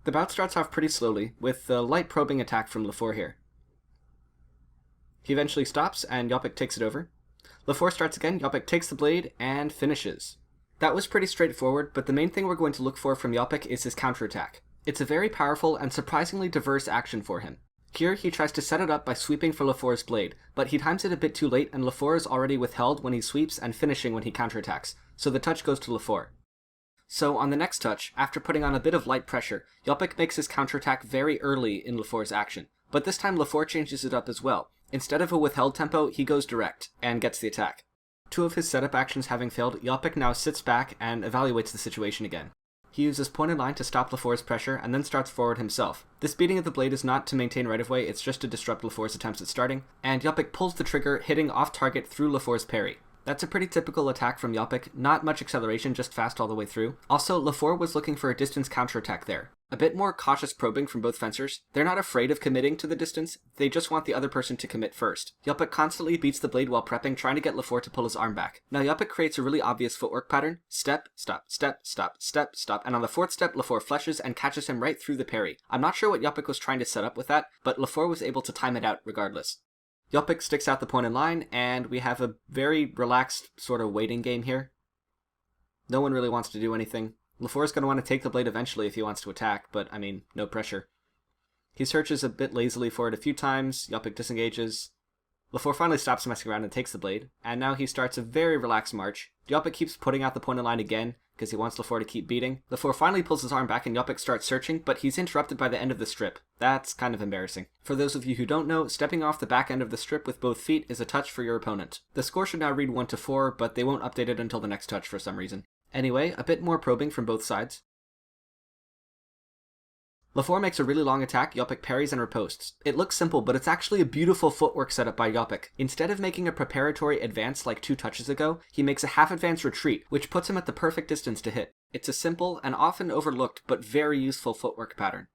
The bout starts off pretty slowly, with a light probing attack from Lefort here. He eventually stops, and Joppich takes it over. Lefort starts again, Joppich takes the blade, and finishes. That was pretty straightforward, but the main thing we're going to look for from Joppich is his counterattack. It's a very powerful and surprisingly diverse action for him. Here, he tries to set it up by sweeping for Lefort's blade, but he times it a bit too late, and Lefort is already withheld when he sweeps and finishing when he counterattacks, so the touch goes to Lefort. So on the next touch, after putting on a bit of light pressure, Joppich makes his counterattack very early in Lefort's action, but this time Lefort changes it up as well. Instead of a withheld tempo, he goes direct, and gets the attack. Two of his setup actions having failed, Joppich now sits back and evaluates the situation again. He uses pointed line to stop Lefort's pressure, and then starts forward himself. This beating of the blade is not to maintain right-of-way, it's just to disrupt Lefort's attempts at starting, and Joppich pulls the trigger, hitting off-target through Lefort's parry. That's a pretty typical attack from Joppich, not much acceleration, just fast all the way through. Also, Lefort was looking for a distance counterattack there. A bit more cautious probing from both fencers. They're not afraid of committing to the distance, they just want the other person to commit first. Joppich constantly beats the blade while prepping, trying to get Lefort to pull his arm back. Now Joppich creates a really obvious footwork pattern: step, stop, step, stop, step, stop, and on the fourth step Lefort flushes and catches him right through the parry. I'm not sure what Joppich was trying to set up with that, but Lefort was able to time it out regardless. Joppich sticks out the point in line, and we have a very relaxed sort of waiting game here. No one really wants to do anything. Lefort's going to want to take the blade eventually if he wants to attack, but I mean, no pressure. He searches a bit lazily for it a few times, Joppich disengages. Lefort finally stops messing around and takes the blade, and now he starts a very relaxed march. Joppich keeps putting out the point in line again, because he wants Lefort to keep beating. Lefort finally pulls his arm back and Joppich starts searching, but he's interrupted by the end of the strip. That's kind of embarrassing. For those of you who don't know, stepping off the back end of the strip with both feet is a touch for your opponent. The score should now read 1-4, but they won't update it until the next touch for some reason. Anyway, a bit more probing from both sides. Lefort makes a really long attack, Joppich parries and riposts. It looks simple, but it's actually a beautiful footwork setup by Joppich. Instead of making a preparatory advance like 2 touches ago, he makes a half-advance retreat, which puts him at the perfect distance to hit. It's a simple and often overlooked but very useful footwork pattern.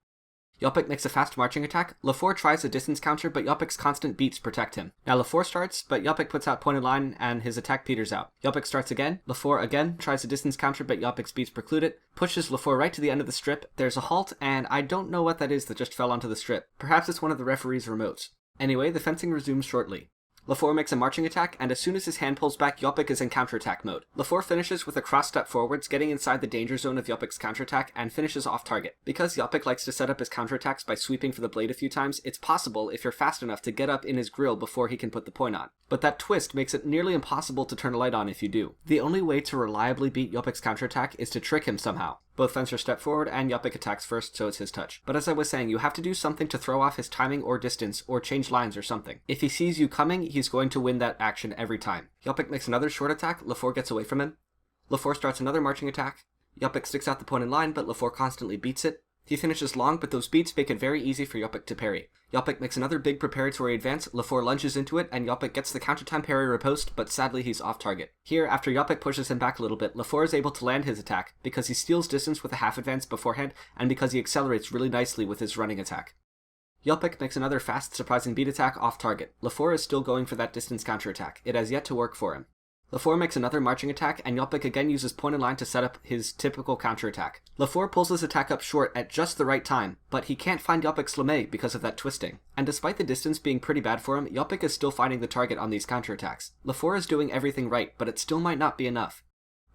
Joppich makes a fast marching attack. Lefort tries a distance counter, but Joppich's constant beats protect him. Now Lefort starts, but Joppich puts out pointed line, and his attack peters out. Joppich starts again. Lefort again tries a distance counter, but Joppich's beats preclude it. Pushes Lefort right to the end of the strip. There's a halt, and I don't know what that is that just fell onto the strip. Perhaps it's one of the referee's remotes. Anyway, the fencing resumes shortly. Lefort makes a marching attack, and as soon as his hand pulls back, Joppich is in counterattack mode. Lefort finishes with a cross step forwards, getting inside the danger zone of Joppich's counterattack, and finishes off target. Because Joppich likes to set up his counterattacks by sweeping for the blade a few times, it's possible, if you're fast enough, to get up in his grill before he can put the point on. But that twist makes it nearly impossible to turn a light on if you do. The only way to reliably beat Joppich's counterattack is to trick him somehow. Both fencers step forward, and Joppich attacks first, so it's his touch. But as I was saying, you have to do something to throw off his timing or distance, or change lines or something. If he sees you coming, he's going to win that action every time. Joppich makes another short attack, Lefort gets away from him. Lefort starts another marching attack. Joppich sticks out the point in line, but Lefort constantly beats it. He finishes long, but those beats make it very easy for Joppich to parry. Joppich makes another big preparatory advance, Lefort lunges into it, and Joppich gets the countertime parry riposte, but sadly he's off target. Here, after Joppich pushes him back a little bit, Lefort is able to land his attack, because he steals distance with a half advance beforehand, and because he accelerates really nicely with his running attack. Joppich makes another fast, surprising beat attack off target. Lefort is still going for that distance counterattack. It has yet to work for him. Lefort makes another marching attack, and Joppich again uses pointed line to set up his typical counterattack. Lefort pulls his attack up short at just the right time, but he can't find Joppich's lame because of that twisting. And despite the distance being pretty bad for him, Joppich is still finding the target on these counterattacks. Lefort is doing everything right, but it still might not be enough.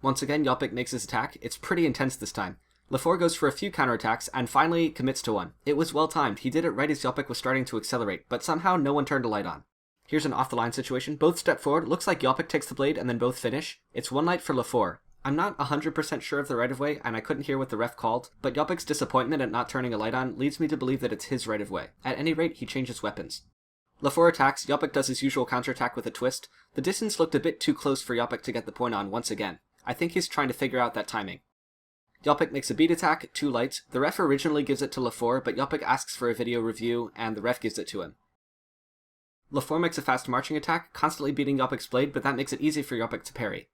Once again, Joppich makes his attack. It's pretty intense this time. Lefort goes for a few counterattacks, and finally commits to one. It was well timed. He did it right as Joppich was starting to accelerate, but somehow no one turned a light on. Here's an off-the-line situation. Both step forward. Looks like Joppich takes the blade and then both finish. It's one light for Lefort. I'm not 100% sure of the right-of-way, and I couldn't hear what the ref called, but Joppich's disappointment at not turning a light on leads me to believe that it's his right-of-way. At any rate, he changes weapons. Lefort attacks. Joppich does his usual counterattack with a twist. The distance looked a bit too close for Joppich to get the point on once again. I think he's trying to figure out that timing. Joppich makes a beat attack, 2 lights. The ref originally gives it to Lefort, but Joppich asks for a video review, and the ref gives it to him. Lefort makes a fast marching attack, constantly beating Joppich's blade, but that makes it easy for Joppich to parry.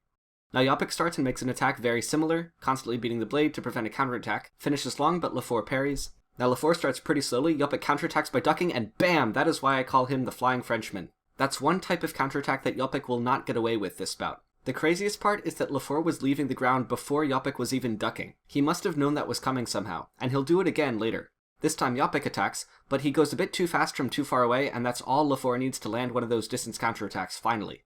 Now Joppich starts and makes an attack very similar, constantly beating the blade to prevent a counterattack. Finishes long, but Lefort parries. Now Lefort starts pretty slowly, Joppich counterattacks by ducking, and BAM! That is why I call him the Flying Frenchman. That's one type of counterattack that Joppich will not get away with this bout. The craziest part is that Lefort was leaving the ground before Joppich was even ducking. He must have known that was coming somehow, and he'll do it again later. This time Joppich attacks, but he goes a bit too fast from too far away, and that's all Lefort needs to land one of those distance counterattacks finally.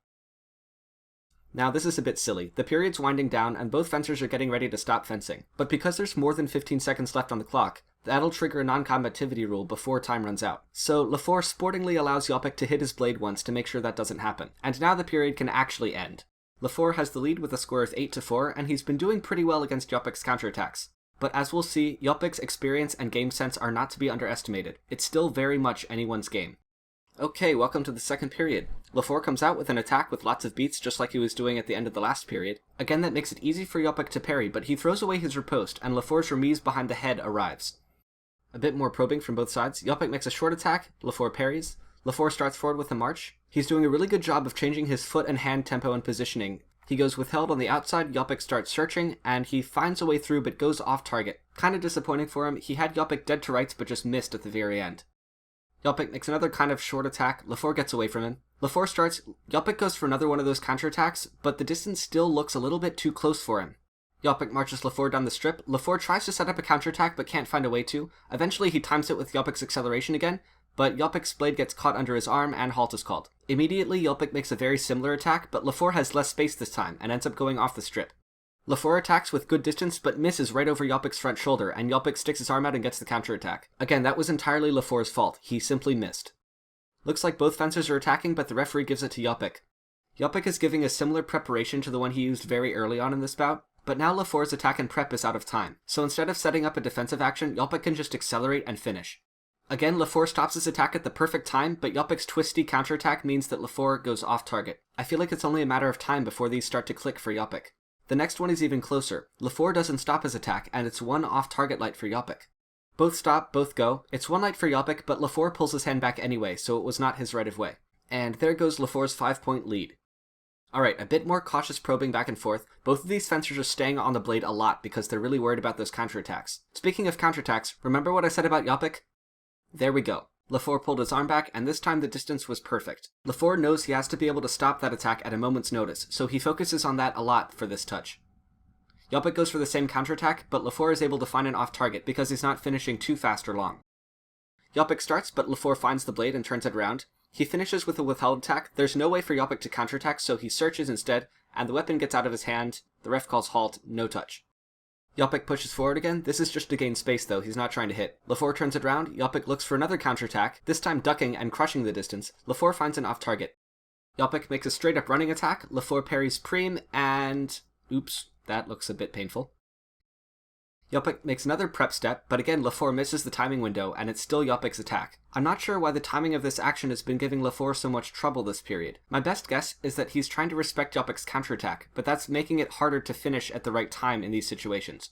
Now this is a bit silly. The period's winding down and both fencers are getting ready to stop fencing, but because there's more than 15 seconds left on the clock, that'll trigger a non-combativity rule before time runs out. So Lefort sportingly allows Joppich to hit his blade once to make sure that doesn't happen, and now the period can actually end. Lefort has the lead with a score of 8-4, and he's been doing pretty well against Joppich's counterattacks. But as we'll see, Joppich's experience and game sense are not to be underestimated. It's still very much anyone's game. Okay, welcome to the second period. Lefort comes out with an attack with lots of beats just like he was doing at the end of the last period. Again, that makes it easy for Joppich to parry, but he throws away his riposte, and Lefort's remise behind the head arrives. A bit more probing from both sides. Joppich makes a short attack, Lefort parries. Lefort starts forward with a march. He's doing a really good job of changing his foot and hand tempo and positioning. He goes withheld on the outside, Joppich starts searching, and he finds a way through but goes off target. Kinda disappointing for him, he had Joppich dead to rights but just missed at the very end. Joppich makes another kind of short attack, Lefort gets away from him. Lefort starts, Joppich goes for another one of those counterattacks, but the distance still looks a little bit too close for him. Joppich marches Lefort down the strip. Lefort tries to set up a counterattack but can't find a way to. Eventually he times it with Joppich's acceleration again, but Joppich's blade gets caught under his arm and halt is called. Immediately Joppich makes a very similar attack, but Lefort has less space this time and ends up going off the strip. Lefort attacks with good distance but misses right over Joppich's front shoulder, and Joppich sticks his arm out and gets the counterattack. Again, that was entirely Lefort's fault. He simply missed. Looks like both fencers are attacking, but the referee gives it to Joppich. Joppich is giving a similar preparation to the one he used very early on in this bout, but now Lefort's attack and prep is out of time, so instead of setting up a defensive action, Joppich can just accelerate and finish. Again, Lefort stops his attack at the perfect time, but Joppich's twisty counterattack means that Lefort goes off target. I feel like it's only a matter of time before these start to click for Joppich. The next one is even closer. Lefort doesn't stop his attack, and it's one off-target light for Joppich. Both stop, both go. It's one light for Joppich, but Lefort pulls his hand back anyway, so it was not his right of way. And there goes Lefort's 5-point lead. Alright, a bit more cautious probing back and forth. Both of these fencers are staying on the blade a lot because they're really worried about those counterattacks. Speaking of counterattacks, remember what I said about Joppich? There we go. Lefort pulled his arm back, and this time the distance was perfect. Lefort knows he has to be able to stop that attack at a moment's notice, so he focuses on that a lot for this touch. Joppich goes for the same counterattack, but Lefort is able to find an off-target because he's not finishing too fast or long. Joppich starts, but Lefort finds the blade and turns it around. He finishes with a withheld attack. There's no way for Joppich to counterattack, so he searches instead, and the weapon gets out of his hand. The ref calls halt, no touch. Joppich pushes forward again. This is just to gain space though, he's not trying to hit. Lefort turns it round, Joppich looks for another counterattack, this time ducking and crushing the distance. Lefort finds an off-target. Joppich makes a straight-up running attack, Lefort parries Prime, and... oops, that looks a bit painful. Joppich makes another prep step, but again Lefort misses the timing window, and it's still Joppich's attack. I'm not sure why the timing of this action has been giving Lefort so much trouble this period. My best guess is that he's trying to respect Joppich's counterattack, but that's making it harder to finish at the right time in these situations.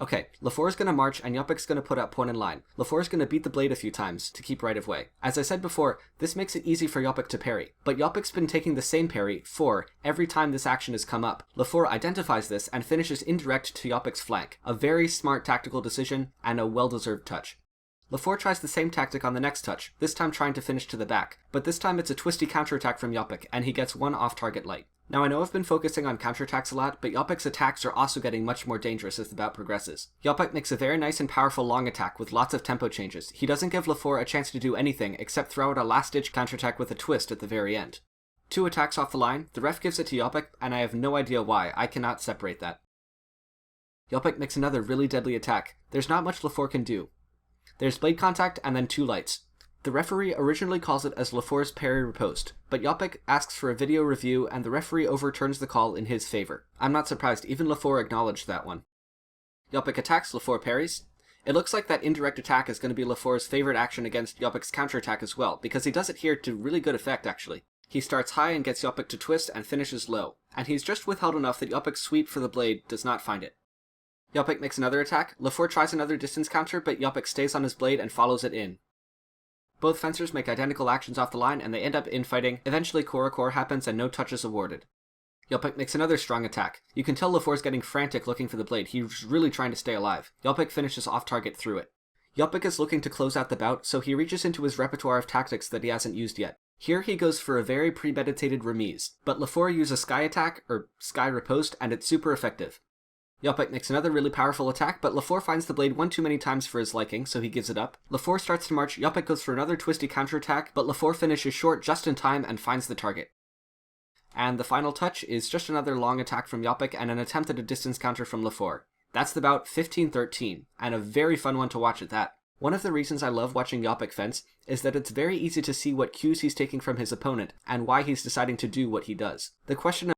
Okay, Lefort's gonna march and Joppich's gonna put out point in line. Lefort's gonna beat the blade a few times to keep right of way. As I said before, this makes it easy for Joppich to parry, but Joppich's been taking the same parry, 4, every time this action has come up. Lefort identifies this and finishes indirect to Joppich's flank. A very smart tactical decision and a well-deserved touch. Lefort tries the same tactic on the next touch, this time trying to finish to the back, but this time it's a twisty counterattack from Joppich, and he gets one off-target light. Now I know I've been focusing on counterattacks a lot, but Joppich's attacks are also getting much more dangerous as the bout progresses. Joppich makes a very nice and powerful long attack with lots of tempo changes. He doesn't give Lefort a chance to do anything except throw out a last-ditch counterattack with a twist at the very end. 2 attacks off the line, the ref gives it to Joppich, and I have no idea why. I cannot separate that. Joppich makes another really deadly attack. There's not much Lefort can do. There's blade contact and then 2 lights. The referee originally calls it as Lefort's parry riposte, but Joppich asks for a video review and the referee overturns the call in his favor. I'm not surprised, even Lefort acknowledged that one. Joppich attacks, Lefort parries. It looks like that indirect attack is going to be Lefort's favorite action against Joppich's counterattack as well, because he does it here to really good effect actually. He starts high and gets Joppich to twist and finishes low, and he's just withheld enough that Joppich's sweep for the blade does not find it. Joppich makes another attack, Lefort tries another distance counter, but Joppich stays on his blade and follows it in. Both fencers make identical actions off the line and they end up infighting. Eventually Corps happens and no touch is awarded. Joppich makes another strong attack. You can tell Lefort's getting frantic looking for the blade. He's really trying to stay alive. Joppich finishes off target through it. Joppich is looking to close out the bout, so he reaches into his repertoire of tactics that he hasn't used yet. Here he goes for a very premeditated remise, but Lefort uses sky attack, or sky riposte, and it's super effective. Joppich makes another really powerful attack, but Lefort finds the blade one too many times for his liking, so he gives it up. Lefort starts to march, Joppich goes for another twisty counterattack, but Lefort finishes short just in time and finds the target. And the final touch is just another long attack from Joppich and an attempt at a distance counter from Lefort. That's the bout 15-13, and a very fun one to watch at that. One of the reasons I love watching Joppich fence is that it's very easy to see what cues he's taking from his opponent and why he's deciding to do what he does. The question